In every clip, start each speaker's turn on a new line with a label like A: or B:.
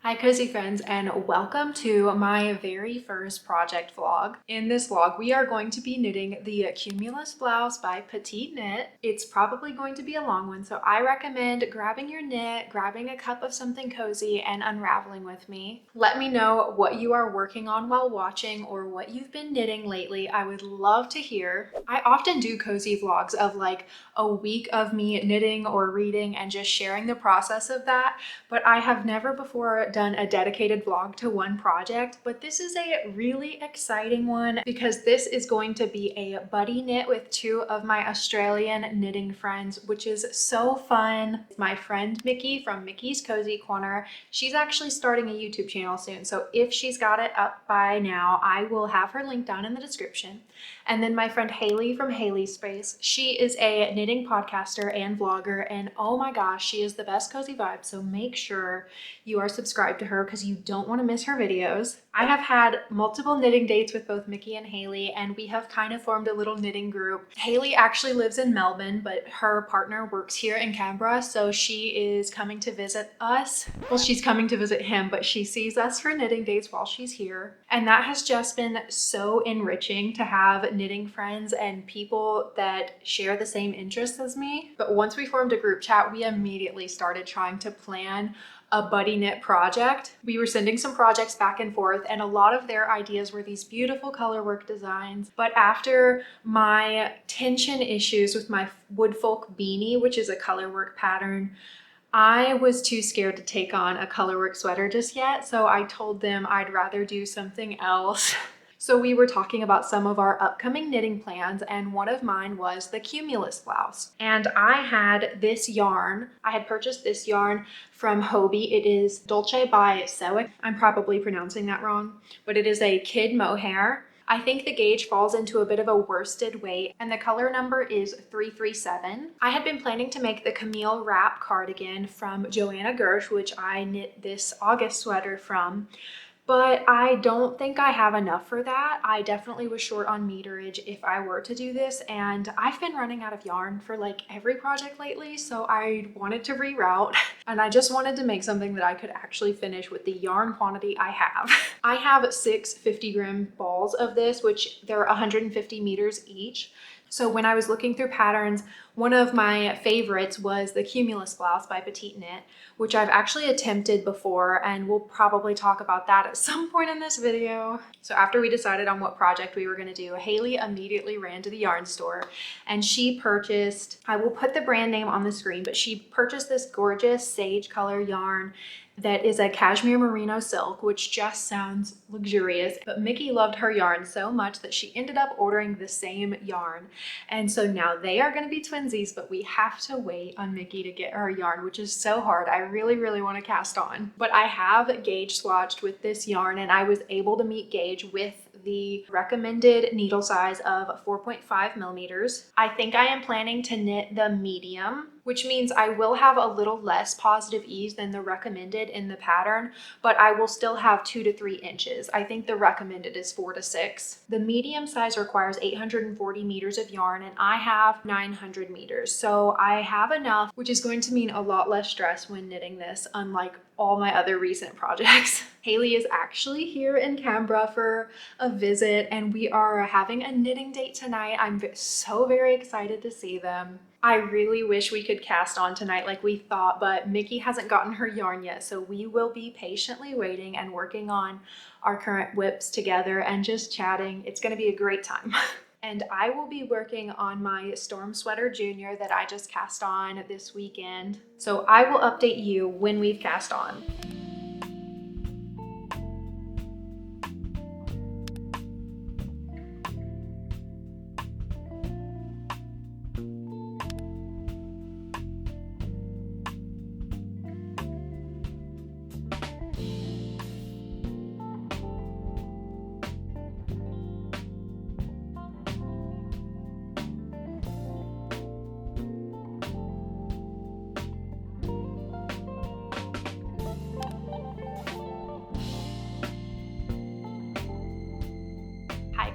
A: Hi cozy friends, and welcome to my very first project vlog. In this vlog we are going to be knitting the Cumulus blouse by petiteknit. It's probably going to be a long one, so I recommend grabbing your knit, grabbing a cup of something cozy, and unraveling with me. Let me know what you are working on while watching or what you've been knitting lately. I would love to hear. I often do cozy vlogs of like a week of me knitting or reading and just sharing the process of that, but I have never before done a dedicated vlog to one project. But this is a really exciting one because this is going to be a buddy knit with two of my Australian knitting friends, which is so fun. My friend Mickey from Mickey's Cozy Corner, she's actually starting a YouTube channel soon, so if she's got it up by now, I will have her link down in the description. And then my friend Haley from Haley's Space, she is a knitting podcaster and vlogger, and oh my gosh, she is the best cozy vibe. So make sure you are subscribed to her because you don't want to miss her videos. I have had multiple knitting dates with both Mickey and Haley, and we have kind of formed a little knitting group. Haley actually lives in Melbourne, but her partner works here in Canberra, so she is coming to visit us. Well, she's coming to visit him, but she sees us for knitting dates while she's here. And that has just been so enriching to have knitting friends and people that share the same interests as me. But once we formed a group chat, we immediately started trying to plan a buddy knit project. We were sending some projects back and forth, and a lot of their ideas were these beautiful colorwork designs. But after my tension issues with my woodfolk beanie, which is a colorwork pattern, I was too scared to take on a colorwork sweater just yet, so I told them I'd rather do something else. So we were talking about some of our upcoming knitting plans, and one of mine was the Cumulus blouse. And I had this yarn. I had purchased this yarn from Hobie. It is Dolce by Cewec. I'm probably pronouncing that wrong, but it is a kid mohair. I think the gauge falls into a bit of a worsted weight, and the color number is 337. I had been planning to make the Camille wrap cardigan from Joanna Gersh, which I knit this August sweater from, but I don't think I have enough for that. I definitely was short on meterage if I were to do this, and I've been running out of yarn for like every project lately, so I wanted to reroute, and I just wanted to make something that I could actually finish with the yarn quantity I have. I have 6 50-gram balls of this, which they're 150 meters each. So when I was looking through patterns, one of my favorites was the Cumulus blouse by petiteknit, which I've actually attempted before, and we'll probably talk about that at some point in this video. So after we decided on what project we were going to do, Haley immediately ran to the yarn store and she purchased, I will put the brand name on the screen, but she purchased this gorgeous sage color yarn that is a cashmere merino silk, which just sounds luxurious. But Mickey loved her yarn so much that she ended up ordering the same yarn. And so now they are going to be twinsies, but we have to wait on Mickey to get her yarn, which is so hard. I really, really want to cast on. But I have gauge swatched with this yarn, and I was able to meet gauge with the recommended needle size of 4.5 millimeters. I think I am planning to knit the medium, which means I will have a little less positive ease than the recommended in the pattern, but I will still have 2 to 3 inches. I think the recommended is 4 to 6. The medium size requires 840 meters of yarn, and I have 900 meters. So I have enough, which is going to mean a lot less stress when knitting this, unlike all my other recent projects. Haley is actually here in Canberra for a visit, and we are having a knitting date tonight. I'm so very excited to see them. I really wish we could cast on tonight like we thought, but Mickey hasn't gotten her yarn yet, so we will be patiently waiting and working on our current whips together and just chatting. It's going to be a great time. And I will be working on my Storm Sweater Junior that I just cast on this weekend. So I will update you when we've cast on.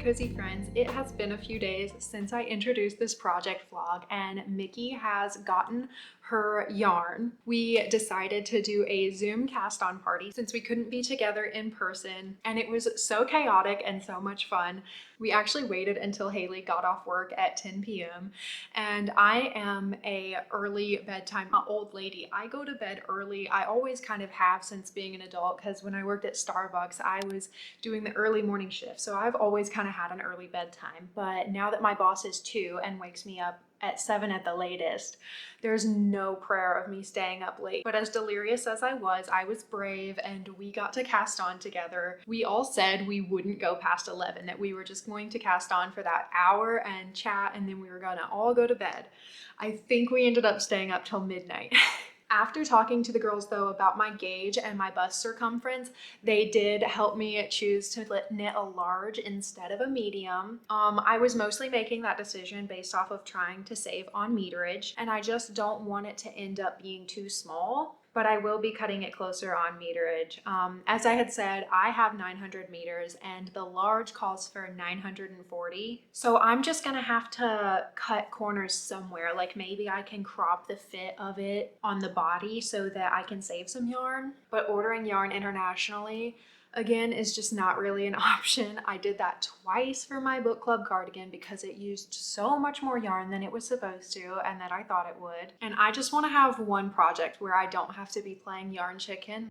A: Cozy friends, it has been a few days since I introduced this project vlog, and Mickey has gotten her yarn. We decided to do a Zoom cast on party since we couldn't be together in person, and it was so chaotic and so much fun. We actually waited until Haley got off work at 10 p.m. and I am a early bedtime old lady. I go to bed early. I always kind of have since being an adult, because when I worked at Starbucks, I was doing the early morning shift. So I've always kind of had an early bedtime. But now that my boss is 2 and wakes me up at 7 at the latest, there's no prayer of me staying up late. But as delirious as I was brave, and we got to cast on together. We all said we wouldn't go past 11, that we were just going to cast on for that hour and chat, and then we were gonna all go to bed. I think we ended up staying up till midnight. After talking to the girls though about my gauge and my bust circumference, they did help me choose to knit a large instead of a medium. I was mostly making that decision based off of trying to save on meterage, and I just don't want it to end up being too small. But I will be cutting it closer on meterage. As I had said, I have 900 meters and the large calls for 940. So I'm just gonna have to cut corners somewhere. Like maybe I can crop the fit of it on the body so that I can save some yarn. But ordering yarn internationally, again, is just not really an option. I did that twice for my book club cardigan because it used so much more yarn than it was supposed to and that I thought it would. And I just want to have one project where I don't have to be playing yarn chicken.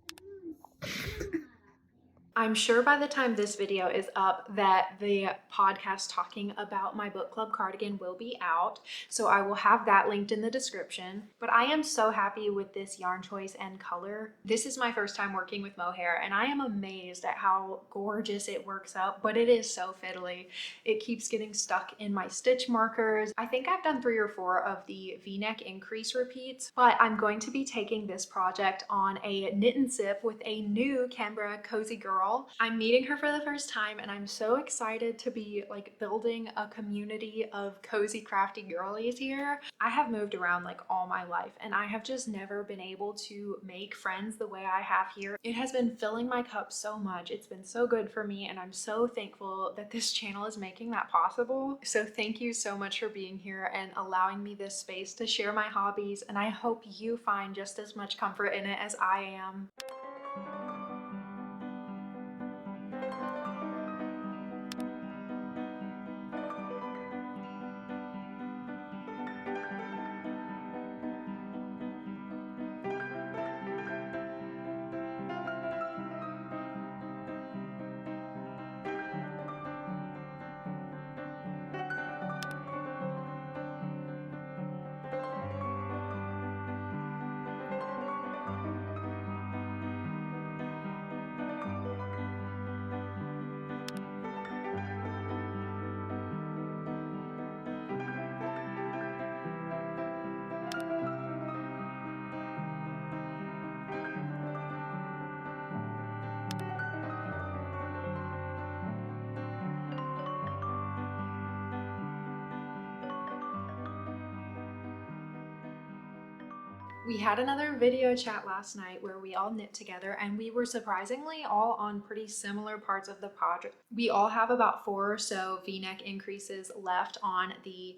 A: I'm sure by the time this video is up that the podcast talking about my book club cardigan will be out, so I will have that linked in the description. But I am so happy with this yarn choice and color. This is my first time working with mohair, and I am amazed at how gorgeous it works out, but it is so fiddly. It keeps getting stuck in my stitch markers. I think I've done 3 or 4 of the V-neck increase repeats, but I'm going to be taking this project on a knit and sip with a new Canberra cozy girl. I'm meeting her for the first time, and I'm so excited to be like building a community of cozy crafty girlies here. I have moved around like all my life, and I have just never been able to make friends the way I have here. It has been filling my cup so much. It's been so good for me, and I'm so thankful that this channel is making that possible. So thank you so much for being here and allowing me this space to share my hobbies, and I hope you find just as much comfort in it as I am. We had another video chat last night where we all knit together, and we were surprisingly all on pretty similar parts of the project. We all have about 4 or so V-neck increases left on the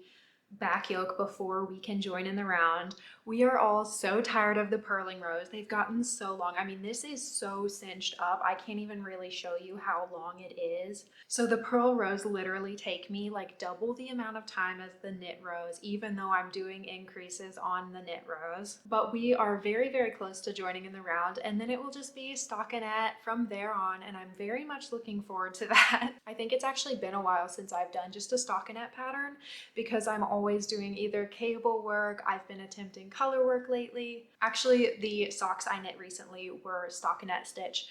A: back yoke before we can join in the round. We are all so tired of the purling rows. They've gotten so long. I mean, this is so cinched up. I can't even really show you how long it is. So the purl rows literally take me like double the amount of time as the knit rows, even though I'm doing increases on the knit rows. But we are very, very close to joining in the round, and then it will just be stockinette from there on, and I'm very much looking forward to that. I think it's actually been a while since I've done just a stockinette pattern because I'm always doing either cable work. I've been attempting color work lately. Actually, the socks I knit recently were stockinette stitch,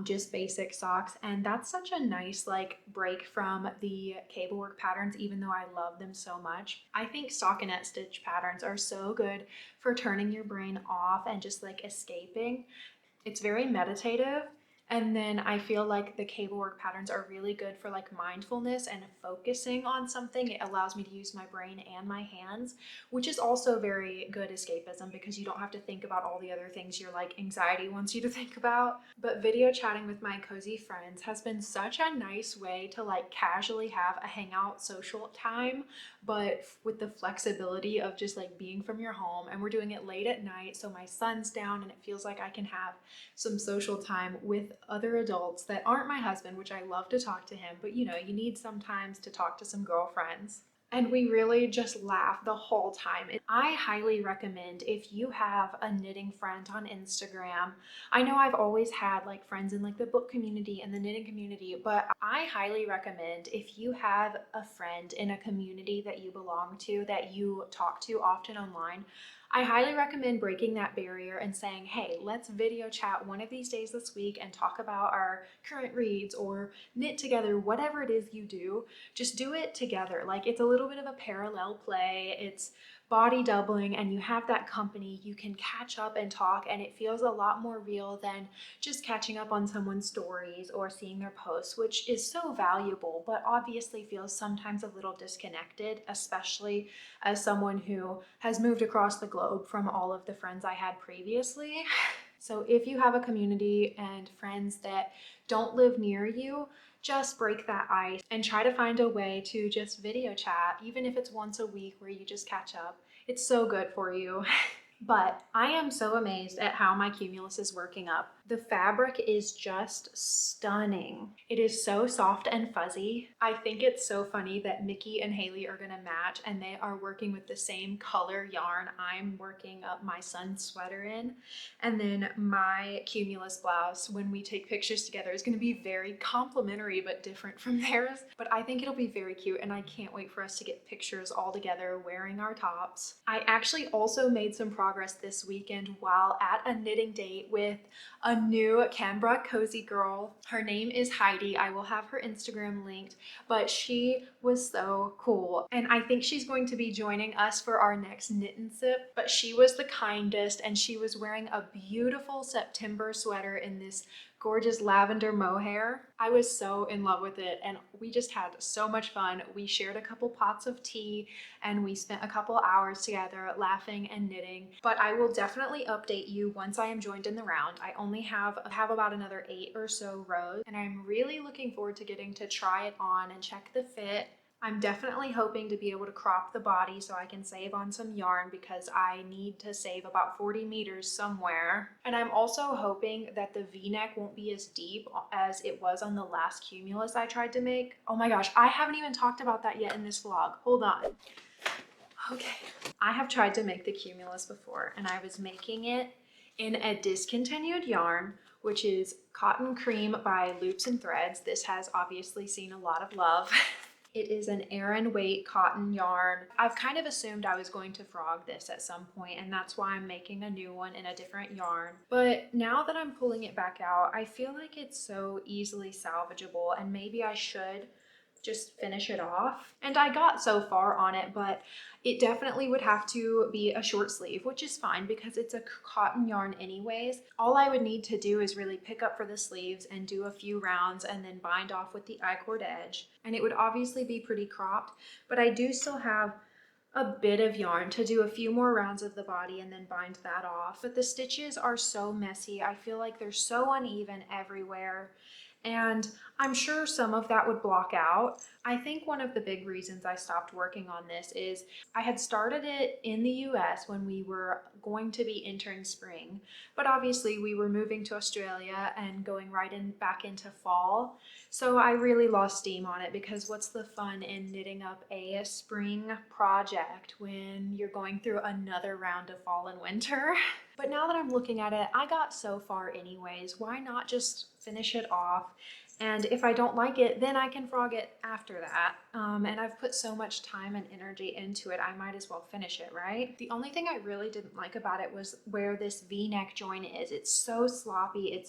A: just basic socks, and that's such a nice like break from the cable work patterns, even though I love them so much. I think stockinette stitch patterns are so good for turning your brain off and just like escaping. It's very meditative, And then I feel like the cable work patterns are really good for like mindfulness and focusing on something. It allows me to use my brain and my hands, which is also very good escapism because you don't have to think about all the other things your like anxiety wants you to think about. But video chatting with my cozy friends has been such a nice way to like casually have a hangout social time, but with the flexibility of just like being from your home. And we're doing it late at night, so my son's down and it feels like I can have some social time with other adults that aren't my husband, which I love to talk to him, but you know, you need sometimes to talk to some girlfriends. And we really just laugh the whole time. I highly recommend if you have a knitting friend on Instagram. I know I've always had like friends in like the book community and the knitting community, but I highly recommend if you have a friend in a community that you belong to, that you talk to often online, I highly recommend breaking that barrier and saying, hey, let's video chat one of these days this week and talk about our current reads or knit together, whatever it is you do. Just do it together. Like it's a little bit of a parallel play. It's body doubling and you have that company. You can catch up and talk and it feels a lot more real than just catching up on someone's stories or seeing their posts, which is so valuable, but obviously feels sometimes a little disconnected, especially as someone who has moved across the globe from all of the friends I had previously. So if you have a community and friends that don't live near you, just break that ice and try to find a way to just video chat, even if it's once a week where you just catch up. It's so good for you. But I am so amazed at how my cumulus is working up. The fabric is just stunning. It is so soft and fuzzy. I think it's so funny that Mickey and Haley are gonna match and they are working with the same color yarn I'm working up my son's sweater in. And then my cumulus blouse, when we take pictures together, is gonna be very complimentary but different from theirs. But I think it'll be very cute and I can't wait for us to get pictures all together wearing our tops. I actually also made some progress this weekend while at a knitting date with a new Canberra cozy girl. Her name is Heidi. I will have her Instagram linked, but she was so cool. And I think she's going to be joining us for our next knit and sip, but she was the kindest and she was wearing a beautiful September sweater in this gorgeous lavender mohair. I was so in love with it and we just had so much fun. We shared a couple pots of tea and we spent a couple hours together laughing and knitting. But I will definitely update you once I am joined in the round. I only have about another 8 or so rows and I'm really looking forward to getting to try it on and check the fit. I'm definitely hoping to be able to crop the body so I can save on some yarn because I need to save about 40 meters somewhere. And I'm also hoping that the V-neck won't be as deep as it was on the last cumulus I tried to make. Oh my gosh, I haven't even talked about that yet in this vlog. Hold on. Okay. I have tried to make the cumulus before and I was making it in a discontinued yarn, which is Cotton Cream by Loops and Threads. This has obviously seen a lot of love. It is an Aran weight cotton yarn. I've kind of assumed I was going to frog this at some point, and that's why I'm making a new one in a different yarn. But now that I'm pulling it back out, I feel like it's so easily salvageable and maybe I should just finish it off. And I got so far on it, but it definitely would have to be a short sleeve, which is fine because it's a cotton yarn anyways. All I would need to do is really pick up for the sleeves and do a few rounds and then bind off with the icord edge. And it would obviously be pretty cropped, but I do still have a bit of yarn to do a few more rounds of the body and then bind that off. But the stitches are so messy. I feel like they're so uneven everywhere. And I'm sure some of that would block out. I think one of the big reasons I stopped working on this is I had started it in the US when we were going to be entering spring, but obviously we were moving to Australia and going back into fall. So I really lost steam on it because what's the fun in knitting up a spring project when you're going through another round of fall and winter? But now that I'm looking at it, I got so far anyways. Why not just finish it off And if I don't like it, then I can frog it after that. And I've put so much time and energy into it, I might as well finish it, right? The only thing I really didn't like about it was where this V-neck joint is. It's so sloppy.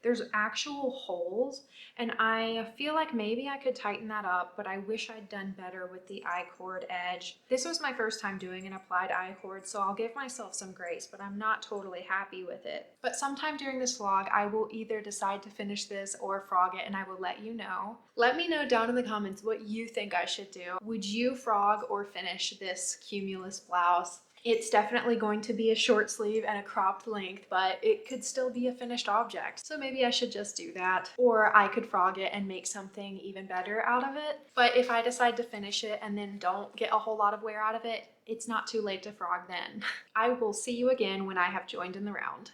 A: There's actual holes, and I feel like maybe I could tighten that up, but I wish I'd done better with the icord edge. This was my first time doing an applied icord, so I'll give myself some grace, but I'm not totally happy with it. But sometime during this vlog, I will either decide to finish this or frog it, and I will let you know. Let me know down in the comments what you think I should do. Would you frog or finish this Cumulus blouse? It's definitely going to be a short sleeve and a cropped length, but it could still be a finished object. So maybe I should just do that. Or I could frog it and make something even better out of it. But if I decide to finish it and then don't get a whole lot of wear out of it, it's not too late to frog then. I will see you again when I have joined in the round.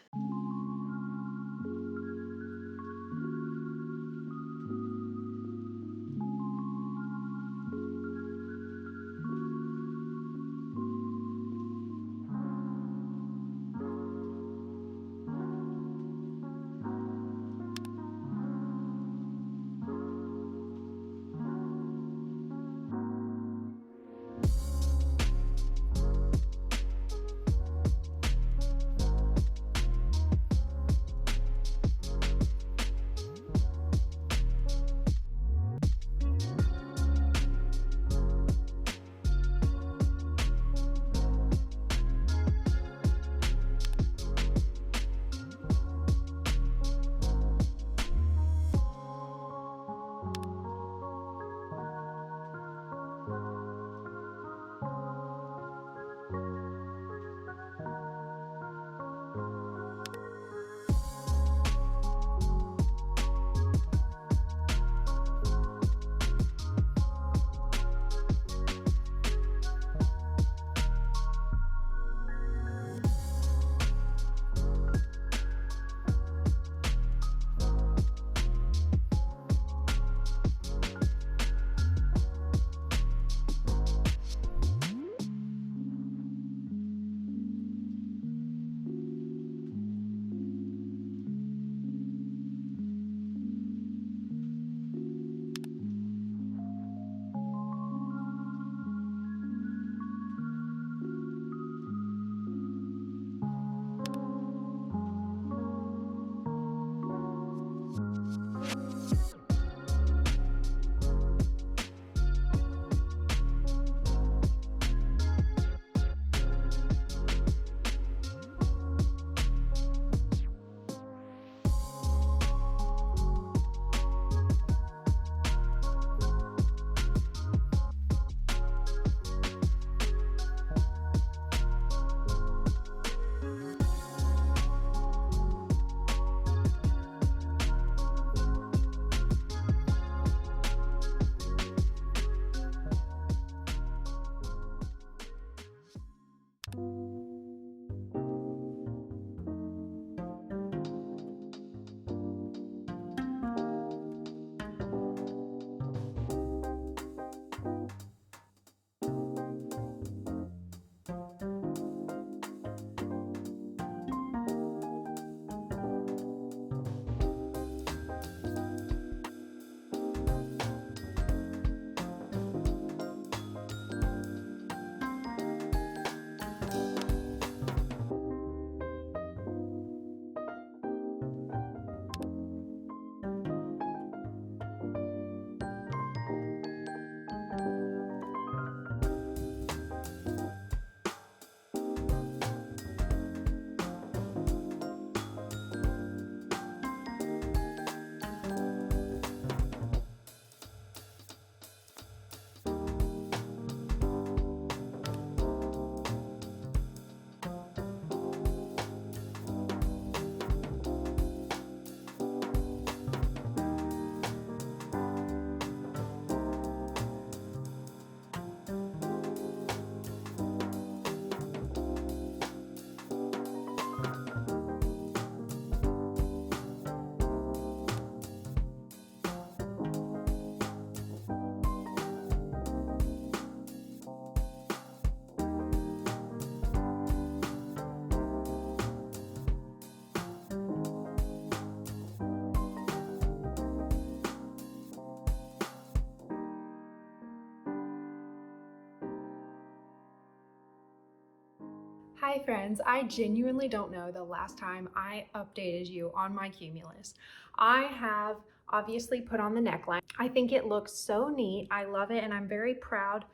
A: Hi friends, I genuinely don't know the last time I updated you on my Cumulus. I have obviously put on the neckline. I think it looks so neat. I love it and I'm very proud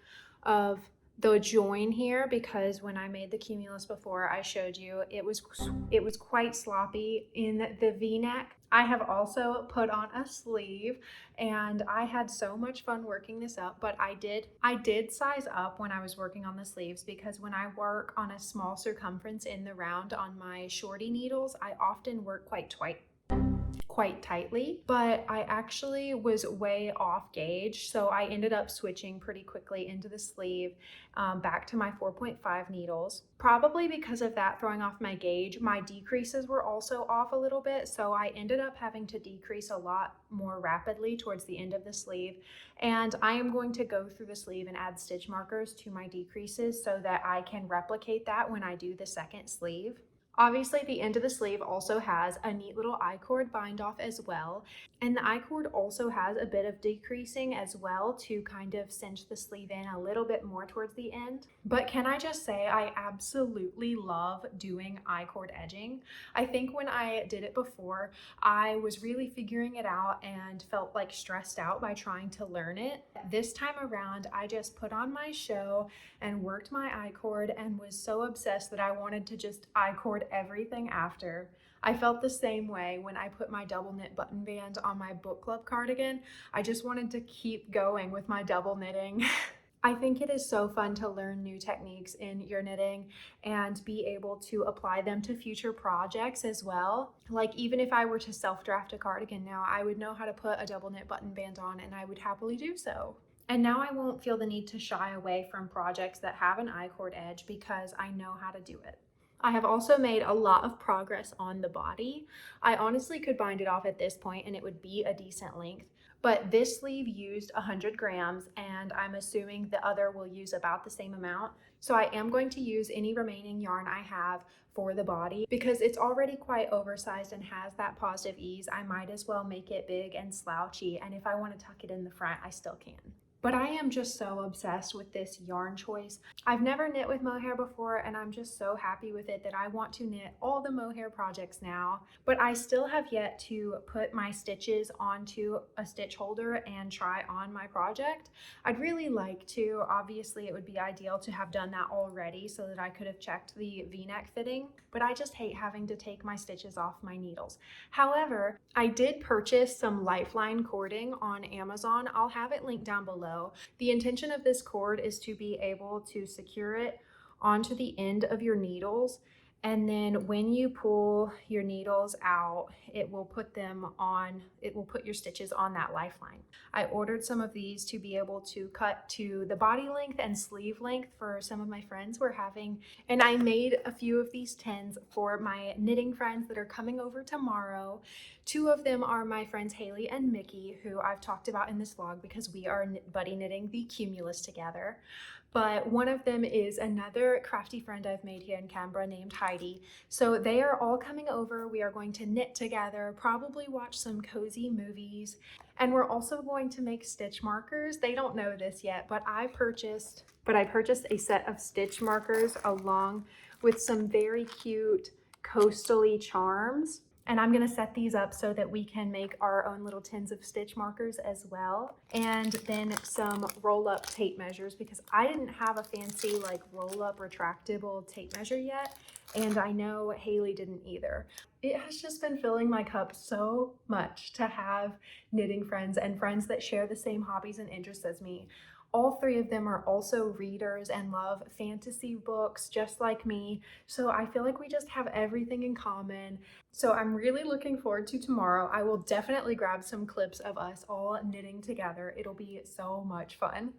A: of the join here because when I made the Cumulus before I showed you, it was quite sloppy in the V-neck. I have also put on a sleeve and I had so much fun working this up, but I did size up when I was working on the sleeves because when I work on a small circumference in the round on my shorty needles, I often work quite tightly, but I actually was way off gauge, so I ended up switching pretty quickly into the sleeve back to my 4.5 needles. Probably because of that throwing off my gauge, my decreases were also off a little bit, so I ended up having to decrease a lot more rapidly towards the end of the sleeve, and I am going to go through the sleeve and add stitch markers to my decreases so that I can replicate that when I do the second sleeve. Obviously, the end of the sleeve also has a neat little icord bind off as well. And the icord also has a bit of decreasing as well to kind of cinch the sleeve in a little bit more towards the end. But can I just say, I absolutely love doing icord edging. I think when I did it before, I was really figuring it out and felt like stressed out by trying to learn it. This time around, I just put on my show and worked my icord and was so obsessed that I wanted to just icord everything after. I felt the same way when I put my double knit button band on my book club cardigan. I just wanted to keep going with my double knitting. I think it is so fun to learn new techniques in your knitting and be able to apply them to future projects as well. Like even if I were to self-draft a cardigan now, I would know how to put a double knit button band on and I would happily do so. And now I won't feel the need to shy away from projects that have an icord edge because I know how to do it. I have also made a lot of progress on the body. I honestly could bind it off at this point and it would be a decent length, but this sleeve used 100 grams and I'm assuming the other will use about the same amount. So I am going to use any remaining yarn I have for the body because it's already quite oversized and has that positive ease. I might as well make it big and slouchy, and if I want to tuck it in the front, I still can. But I am just so obsessed with this yarn choice. I've never knit with mohair before and I'm just so happy with it that I want to knit all the mohair projects now. But I still have yet to put my stitches onto a stitch holder and try on my project. I'd really like to. Obviously it would be ideal to have done that already so that I could have checked the V-neck fitting, but I just hate having to take my stitches off my needles. However, I did purchase some lifeline cording on Amazon. I'll have it linked down below. The intention of this cord is to be able to secure it onto the end of your needles, and then when you pull your needles out, it will put your stitches on that lifeline. I ordered some of these to be able to cut to the body length and sleeve length for some of my friends we're having, and I made a few of these tins for my knitting friends that are coming over tomorrow. Two of them are my friends Haley and Mickey, who I've talked about in this vlog because we are buddy knitting the Cumulus together. But one of them is another crafty friend I've made here in Canberra named Heidi. So they are all coming over. We are going to knit together, probably watch some cozy movies, and we're also going to make stitch markers. They don't know this yet, but I purchased a set of stitch markers along with some very cute coastal-y charms. And I'm gonna set these up so that we can make our own little tins of stitch markers as well. And then some roll-up tape measures because I didn't have a fancy like roll-up retractable tape measure yet. And I know Haley didn't either. It has just been filling my cup so much to have knitting friends and friends that share the same hobbies and interests as me. All three of them are also readers and love fantasy books just like me. So I feel like we just have everything in common. So I'm really looking forward to tomorrow. I will definitely grab some clips of us all knitting together. It'll be so much fun.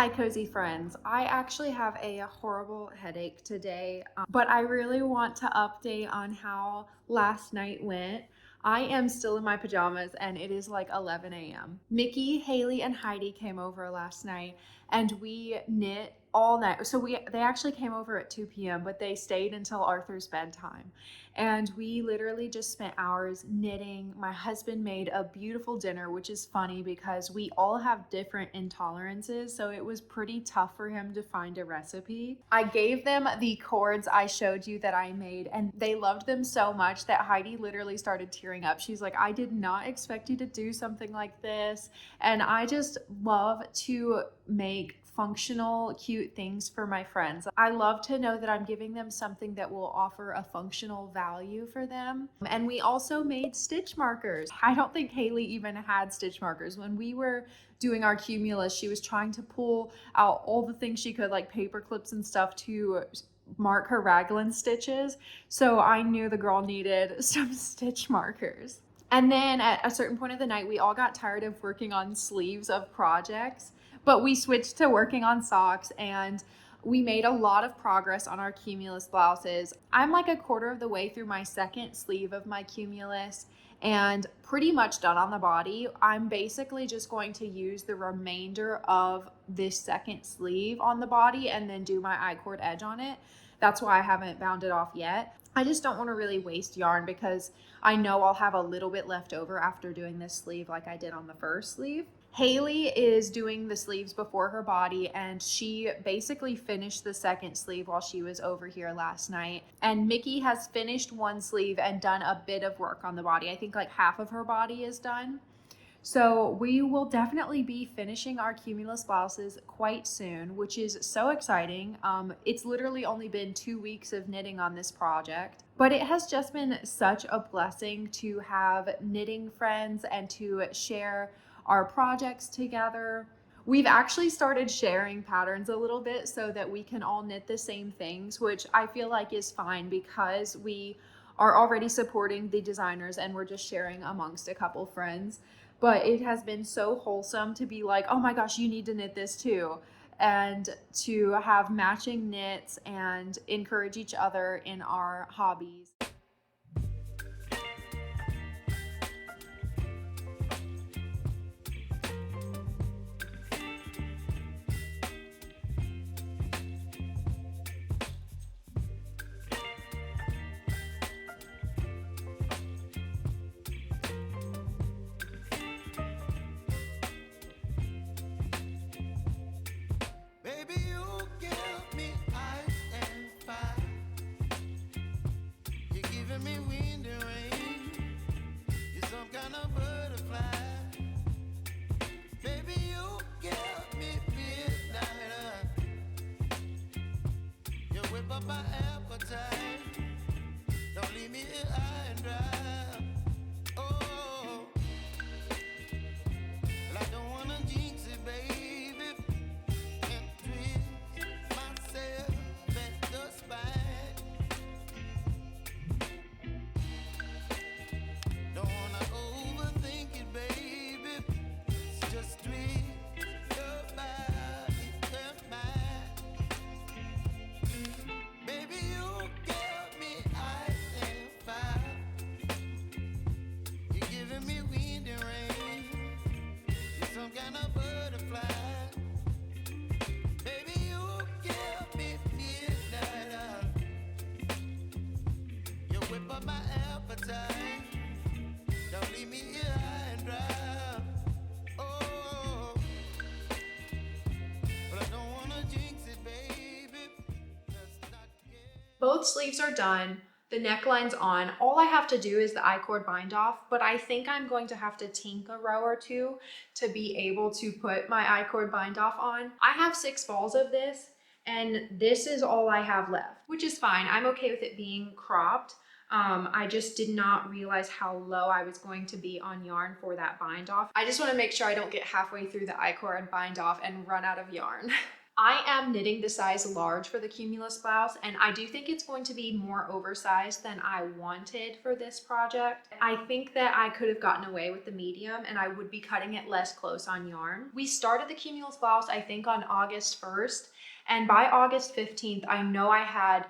A: Hi, cozy friends. I actually have a horrible headache today, but I really want to update on how last night went. I am still in my pajamas and it is like 11 a.m. Mickey, Haley, and Heidi came over last night and we knit all night. So they actually came over at 2 p.m., but they stayed until Arthur's bedtime. And we literally just spent hours knitting. My husband made a beautiful dinner, which is funny because we all have different intolerances, so it was pretty tough for him to find a recipe. I gave them the cords I showed you that I made, and they loved them so much that Heidi literally started tearing up. She's like, I did not expect you to do something like this. And I just love to make functional, cute things for my friends. I love to know that I'm giving them something that will offer a functional value for them. And we also made stitch markers. I don't think Haley even had stitch markers. When we were doing our cumulus, she was trying to pull out all the things she could, like paper clips and stuff, to mark her raglan stitches. So I knew the girl needed some stitch markers. And then at a certain point of the night, we all got tired of working on sleeves of projects, but we switched to working on socks, and we made a lot of progress on our cumulus blouses. I'm like a quarter of the way through my second sleeve of my cumulus and pretty much done on the body. I'm basically just going to use the remainder of this second sleeve on the body and then do my icord edge on it. That's why I haven't bound it off yet. I just don't want to really waste yarn because I know I'll have a little bit left over after doing this sleeve like I did on the first sleeve. Haley is doing the sleeves before her body, and she basically finished the second sleeve while she was over here last night. And Mickey has finished one sleeve and done a bit of work on the body. I think like half of her body is done. So we will definitely be finishing our cumulus blouses quite soon, which is so exciting. It's literally only been 2 weeks of knitting on this project, but it has just been such a blessing to have knitting friends and to share our projects together. We've actually started sharing patterns a little bit so that we can all knit the same things, which I feel like is fine because we are already supporting the designers and we're just sharing amongst a couple friends. But it has been so wholesome to be like, oh my gosh, you need to knit this too. And to have matching knits and encourage each other in our hobbies.
B: My appetite, don't leave me here high and dry. Oh, well, I don't wanna jinx it, baby, and twist myself at the spine. Don't wanna overthink it, baby. It's just twist your body and mine. Baby, you give me ice and fire. You're giving me wind and rain. You're some kind of butterfly. Baby, you give me midnight. You whip up my appetite. Don't leave me here high and dry. Oh, but I don't wanna jinx it, baby.
A: Both sleeves are done. The neckline's on. All I have to do is the icord bind off, but I think I'm going to have to tink a row or two to be able to put my icord bind off on. I have 6 balls of this, and this is all I have left, which is fine. I'm okay with it being cropped. I just did not realize how low I was going to be on yarn for that bind off. I just want to make sure I don't get halfway through the icord bind off and run out of yarn. I am knitting the size large for the Cumulus blouse, and I do think it's going to be more oversized than I wanted for this project. I think that I could have gotten away with the medium and I would be cutting it less close on yarn. We started the Cumulus blouse, I think, on August 1st, and by August 15th, I know I had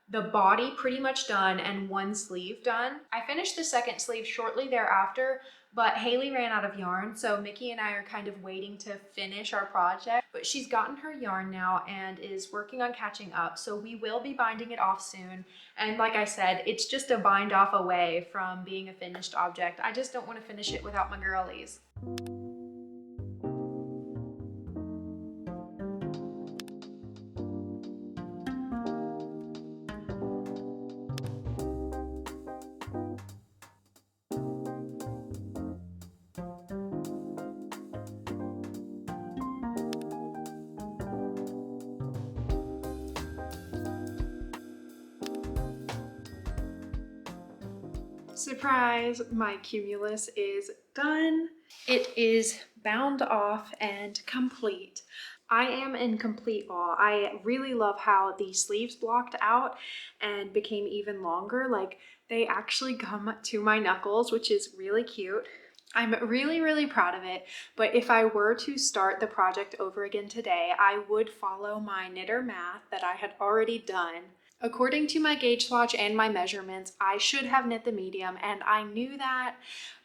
A: the body pretty much done and one sleeve done. I finished the second sleeve shortly thereafter, but Haley ran out of yarn, so Mickey and I are kind of waiting to finish our project. But she's gotten her yarn now and is working on catching up, so we will be binding it off soon. And like I said, it's just a bind off away from being a finished object. I just don't want to finish it without my girlies. Surprise, my Cumulus is done. It is bound off and complete. I am in complete awe. I really love how the sleeves blocked out and became even longer. Like, they actually come to my knuckles, which is really cute. I'm really proud of it, but if I were to start the project over again today, I would follow my knitter math that I had already done. According to my gauge swatch and my measurements, I should have knit the medium, and I knew that,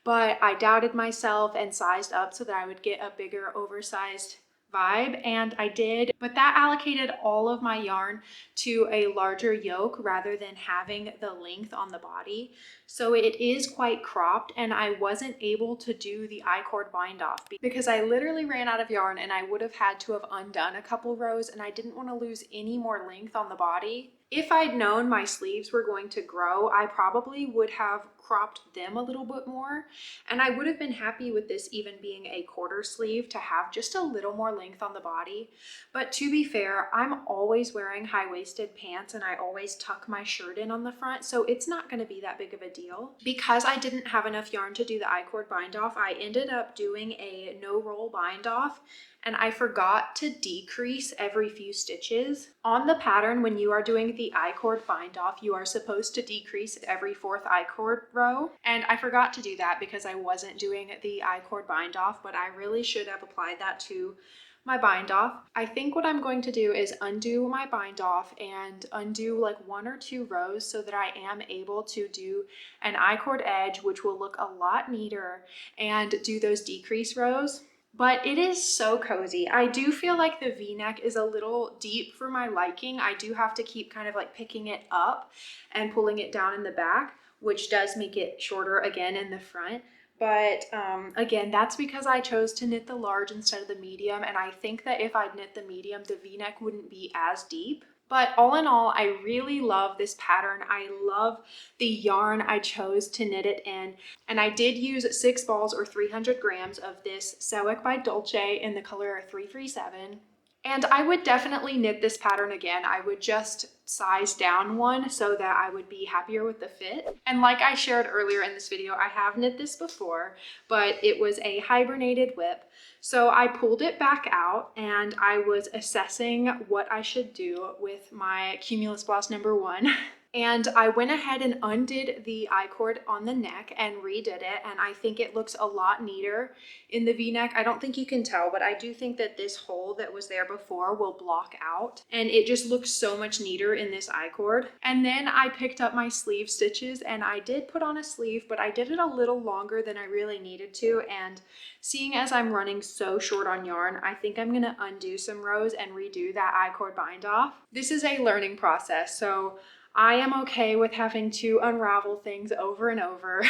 A: but I doubted myself and sized up so that I would get a bigger oversized vibe, and I did, but that allocated all of my yarn to a larger yoke rather than having the length on the body. So it is quite cropped, and I wasn't able to do the icord bind off because I literally ran out of yarn and I would have had to have undone a couple rows, and I didn't want to lose any more length on the body. If I'd known my sleeves were going to grow, I probably would have cropped them a little bit more, and I would have been happy with this even being a quarter sleeve to have just a little more length on the body. But to be fair, I'm always wearing high-waisted pants and I always tuck my shirt in on the front, so it's not going to be that big of a deal. Because I didn't have enough yarn to do the icord bind off, I ended up doing a no roll bind off, and I forgot to decrease every few stitches. On the pattern, when you are doing the icord bind off, you are supposed to decrease every fourth icord row, and I forgot to do that because I wasn't doing the icord bind off, but I really should have applied that to my bind off. I think what I'm going to do is undo my bind off and undo like 1 or 2 rows so that I am able to do an icord edge, which will look a lot neater, and do those decrease rows. But it is so cozy. I do feel like the V-neck is a little deep for my liking. I do have to keep kind of like picking it up and pulling it down in the back, which does make it shorter again in the front. But again, that's because I chose to knit the large instead of the medium, and I think that if I'd knit the medium, the V-neck wouldn't be as deep. But all in all, I really love this pattern. I love the yarn I chose to knit it in. And I did use 6 balls or 300 grams of this Cewec by Dolce in the color 337. And I would definitely knit this pattern again. I would just size down one so that I would be happier with the fit. And like I shared earlier in this video, I have knit this before, but it was a hibernated whip. So I pulled it back out and I was assessing what I should do with my Cumulus blouse number 1. And I went ahead and undid the icord on the neck and redid it, and I think it looks a lot neater in the V-neck. I don't think you can tell, but I do think that this hole that was there before will block out, and it just looks so much neater in this icord. And then I picked up my sleeve stitches and I did put on a sleeve, but I did it a little longer than I really needed to, and seeing as I'm running so short on yarn, I think I'm gonna undo some rows and redo that icord bind off. This is a learning process, so I am okay with having to unravel things over and over.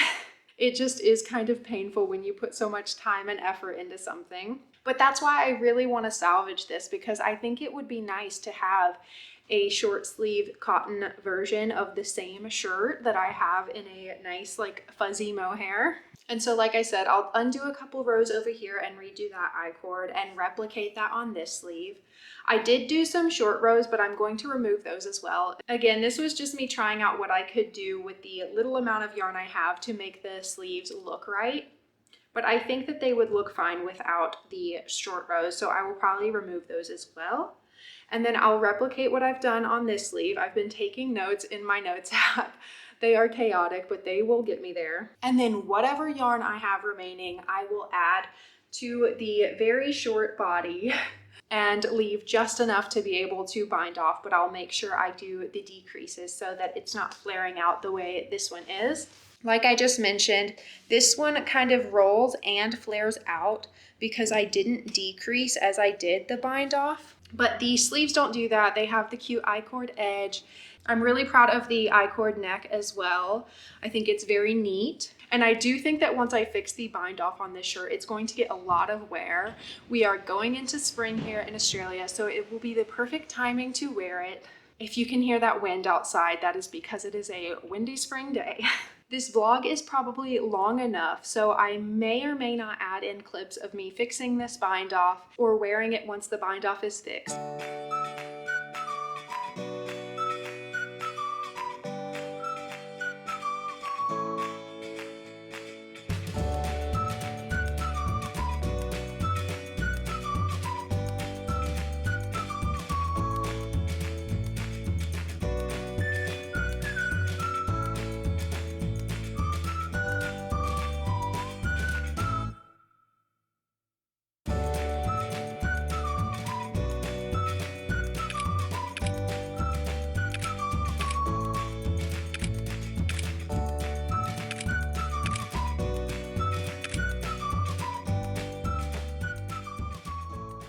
A: It just is kind of painful when you put so much time and effort into something. But that's why I really want to salvage this, because I think it would be nice to have a short sleeve cotton version of the same shirt that I have in a nice like fuzzy mohair. And so like I said, I'll undo a couple rows over here and redo that icord and replicate that on this sleeve. I did do some short rows, but I'm going to remove those as well. Again, this was just me trying out what I could do with the little amount of yarn I have to make the sleeves look right. But I think that they would look fine without the short rows, so I will probably remove those as well. And then I'll replicate what I've done on this sleeve. I've been taking notes in my notes app. They are chaotic, but they will get me there. And then whatever yarn I have remaining, I will add to the very short body and leave just enough to be able to bind off, but I'll make sure I do the decreases so that it's not flaring out the way this one is. Like I just mentioned, this one kind of rolls and flares out because I didn't decrease as I did the bind off. But the sleeves don't do that. They have the cute icord edge. I'm really proud of the icord neck as well. I think it's very neat. And I do think that once I fix the bind off on this shirt, it's going to get a lot of wear. We are going into spring here in Australia, so it will be the perfect timing to wear it. If you can hear that wind outside, that is because it is a windy spring day. This vlog is probably long enough, so I may or may not add in clips of me fixing this bind off or wearing it once the bind off is fixed.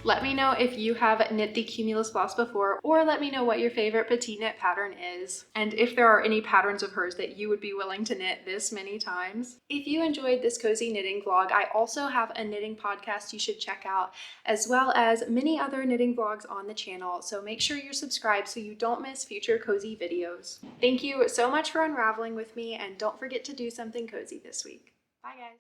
A: Let me know if you have knit the Cumulus blouse before, or let me know what your favorite petite knit pattern is, and if there are any patterns of hers that you would be willing to knit this many times. If you enjoyed this cozy knitting vlog, I also have a knitting podcast you should check out, as well as many other knitting vlogs on the channel, so make sure you're subscribed so you don't miss future cozy videos. Thank you so much for unraveling with me, and don't forget to do something cozy this week. Bye guys!